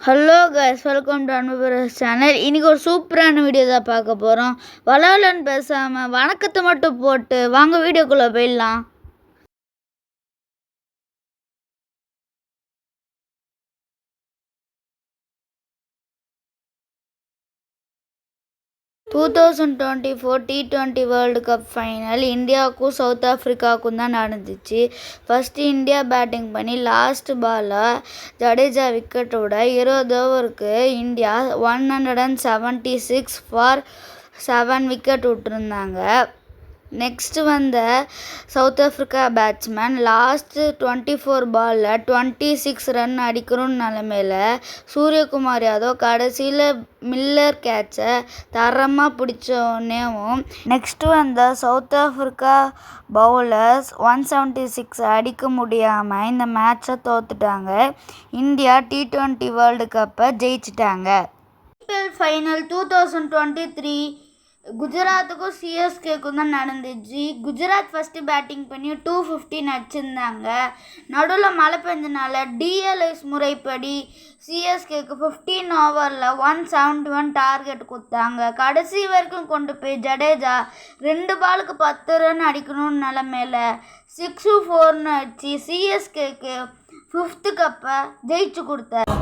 Hello guys, welcome to அன்புபுரஸ் channel. இன்றைக்கி ஒரு சூப்பரான வீடியோ தான் பார்க்க போகிறோம். வளவலன்னு பேசாமல் வணக்கத்தை மட்டும் போட்டு வாங்க வீடியோக்குள்ளே போயிடலாம். டூ 2024 T20 வேர்ல்டு கப் ஃபைனல் இந்தியாவுக்கும் சவுத் ஆஃப்ரிக்காவுக்கும் தான் நடந்துச்சு. ஃபஸ்ட்டு இந்தியா பேட்டிங் பண்ணி லாஸ்ட் பாலில் ஜடேஜா விக்கெட்டோட 20 ஓவருக்கு இந்தியா 176 ஃபார் 7 விக்கெட் விட்டுருந்தாங்க. நெக்ஸ்ட்டு வந்த சவுத் ஆஃப்ரிக்கா பேட்ஸ்மேன் லாஸ்ட்டு 24 பாலில் 26 ரன் அடிக்கணும்னு நிலமையில சூரியகுமார் யாதவ் கடைசியில் மில்லர் கேட்சை தரமாக பிடிச்சோன்னேவும் நெக்ஸ்ட்டு வந்த சவுத் ஆஃப்ரிக்கா பவுலர்ஸ் 176 அடிக்க முடியாமல் இந்த மேட்சை தோத்துட்டாங்க. இந்தியா T20 வேர்ல்டு கப்பை ஜெயிச்சிட்டாங்க. ஐபிஎல் ஃபைனல் 2023 குஜராத்துக்கும் சிஎஸ்கேக்கும் தான் நடந்துச்சு. குஜராத் ஃபஸ்ட்டு பேட்டிங் பண்ணி 250 அடிச்சிருந்தாங்க. நடுவில் மழை பெஞ்சனால டிஎல்எஸ் முறைப்படி சிஎஸ்கேக்கு 15 ஓவரில் 171 டார்கெட் கொடுத்தாங்க. கடைசி வரைக்கும் கொண்டு போய் ஜடேஜா 2 பாலுக்கு 10 ரன் அடிக்கணும்னு நிலமையில 6-4 அடிச்சு சிஎஸ்கேக்கு 5th கப்பை ஜெயிச்சு கொடுத்தாரு.